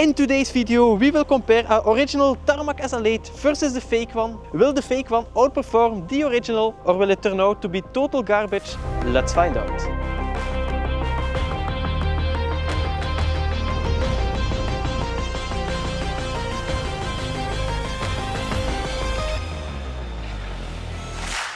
In today's video, we will compare our original Tarmac SL8 versus the fake one. Will the fake one outperform the original, or will it turn out to be total garbage? Let's find out.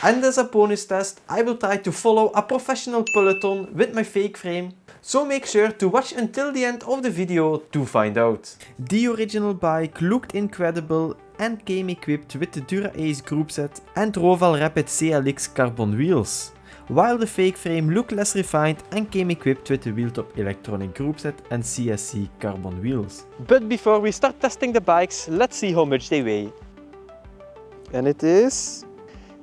And as a bonus test, I will try to follow a professional peloton with my fake frame. So make sure to watch until the end of the video to find out. The original bike looked incredible and came equipped with the Dura Ace group set and Roval Rapid CLX carbon wheels. While the fake frame looked less refined and came equipped with the Wheeltop electronic group set and CSC carbon wheels. But before we start testing the bikes, let's see how much they weigh. And it is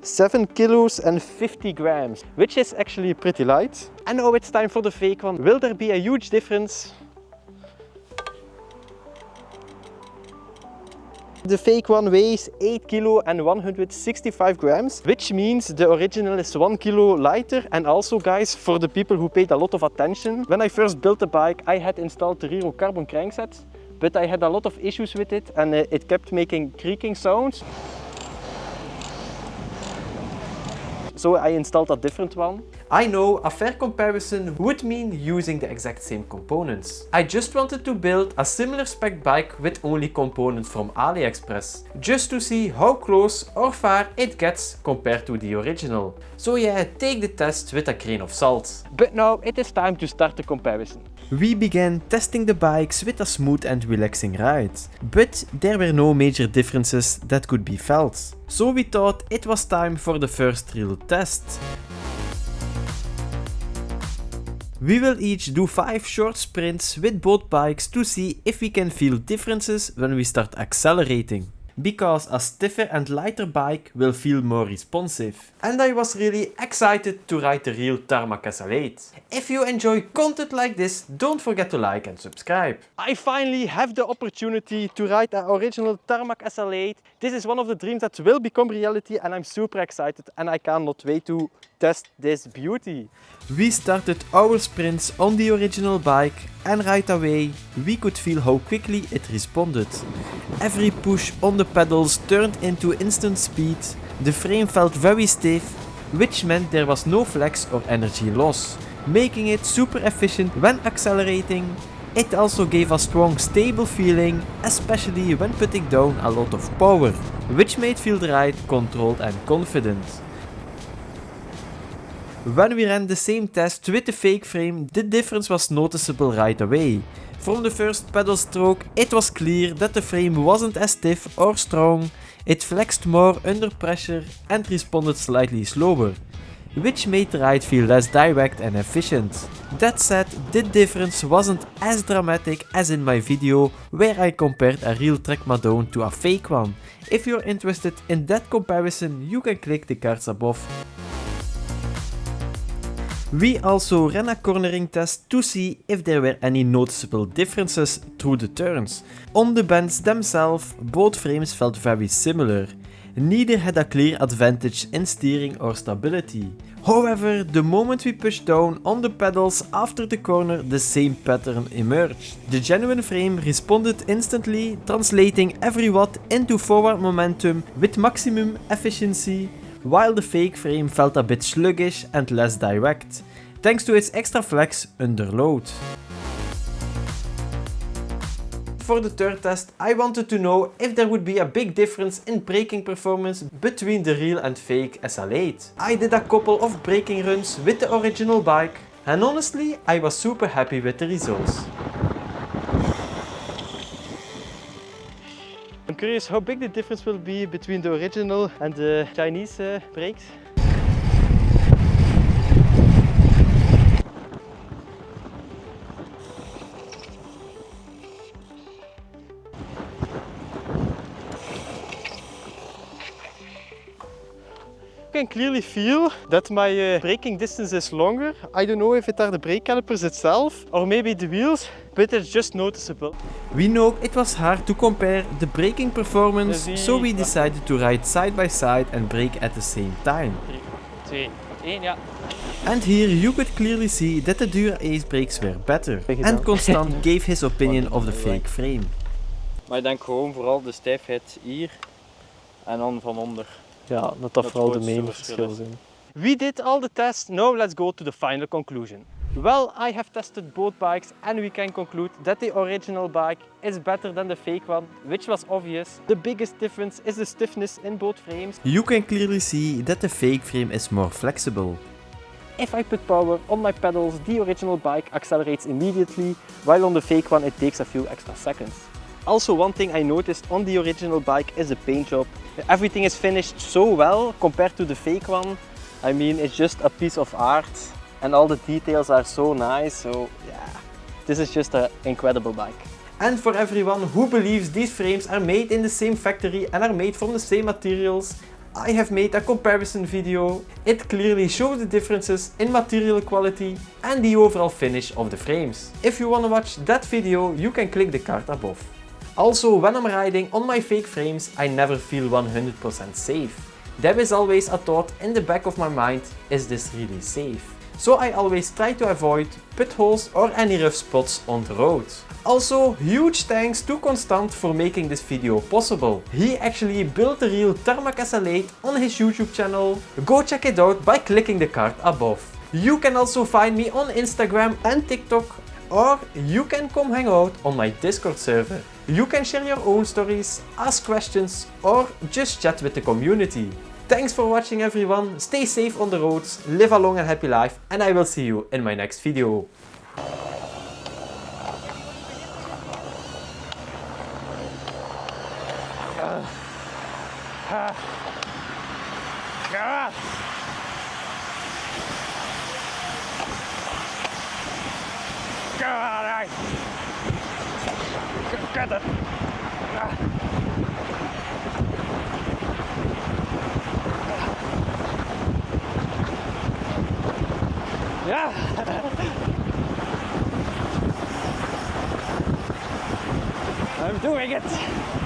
7 kilos and 50 grams, which is actually pretty light. And now it's time for the fake one. Will there be a huge difference? The fake one weighs 8 kilo and 165 grams, which means the original is 1 kilo lighter. And also guys, for the people who paid a lot of attention, when I first built the bike, I had installed the Riro carbon crankset, but I had a lot of issues with it and it kept making creaking sounds. So I installed a different one. I know a fair comparison would mean using the exact same components. I just wanted to build a similar spec bike with only components from AliExpress, just to see how close or far it gets compared to the original. So yeah, take the test with a grain of salt. But now it is time to start the comparison. We began testing the bikes with a smooth and relaxing ride, but there were no major differences that could be felt. So we thought it was time for the first real test. We will each do 5 short sprints with both bikes to see if we can feel differences when we start accelerating. Because a stiffer and lighter bike will feel more responsive. And I was really excited to ride the real Tarmac SL8. If you enjoy content like this, don't forget to like and subscribe. I finally have the opportunity to ride our original Tarmac SL8. This is one of the dreams that will become reality and I'm super excited and I cannot wait to test this beauty. We started our sprints on the original bike and right away we could feel how quickly it responded. Every push on the pedals turned into instant speed, the frame felt very stiff, which meant there was no flex or energy loss, making it super efficient when accelerating. It also gave a strong stable feeling, especially when putting down a lot of power, which made feel the ride controlled and confident. When we ran the same test with the fake frame, the difference was noticeable right away. From the first pedal stroke, it was clear that the frame wasn't as stiff or strong, it flexed more under pressure and responded slightly slower, which made the ride feel less direct and efficient. That said, the difference wasn't as dramatic as in my video where I compared a real Trek Madone to a fake one. If you're interested in that comparison, you can click the cards above. We also ran a cornering test to see if there were any noticeable differences through the turns. On the bends themselves, both frames felt very similar. Neither had a clear advantage in steering or stability. However, the moment we pushed down on the pedals after the corner, the same pattern emerged. The genuine frame responded instantly, translating every watt into forward momentum with maximum efficiency, while the fake frame felt a bit sluggish and less direct, thanks to its extra flex under load. For the third test, I wanted to know if there would be a big difference in braking performance between the real and fake SL8. I did a couple of braking runs with the original bike, and honestly, I was super happy with the results. I'm curious how big the difference will be between the original and the Chinese brakes. I can clearly feel that my braking distance is longer. I don't know if it are the brake calipers itself or maybe the wheels, but it's just noticeable. We know it was hard to compare the braking performance, so we decided to ride side by side and brake at the same time. 3, 2, 1, ja. And here you could clearly see that the Dura Ace brakes were better, and Constant gave his opinion of the fake frame. Maar ik denk gewoon vooral de stijfheid hier en dan van onder. Ja, dat vooral de main verschil zijn. We did all the tests, now let's go to the final conclusion. Well, I have tested both bikes and we can conclude that the original bike is better than the fake one, which was obvious. The biggest difference is the stiffness in both frames. You can clearly see that the fake frame is more flexible. If I put power on my pedals, the original bike accelerates immediately, while on the fake one it takes a few extra seconds. Also, one thing I noticed on the original bike is the paint job. Everything is finished so well compared to the fake one. I mean, it's just a piece of art and all the details are so nice, so yeah, this is just an incredible bike. And for everyone who believes these frames are made in the same factory and are made from the same materials, I have made a comparison video. It clearly shows the differences in material quality and the overall finish of the frames. If you want to watch that video, you can click the card above. Also, when I'm riding on my fake frames, I never feel 100% safe. There is always a thought in the back of my mind, is this really safe? So I always try to avoid potholes or any rough spots on the road. Also, huge thanks to Constant for making this video possible. He actually built the real Tarmac SL8 on his YouTube channel. Go check it out by clicking the card above. You can also find me on Instagram and TikTok, or you can come hang out on my Discord server. You can share your own stories, ask questions, or just chat with the community. Thanks for watching everyone, stay safe on the roads, live a long and happy life, and I will see you in my next video. Get it! Yeah! I'm doing it!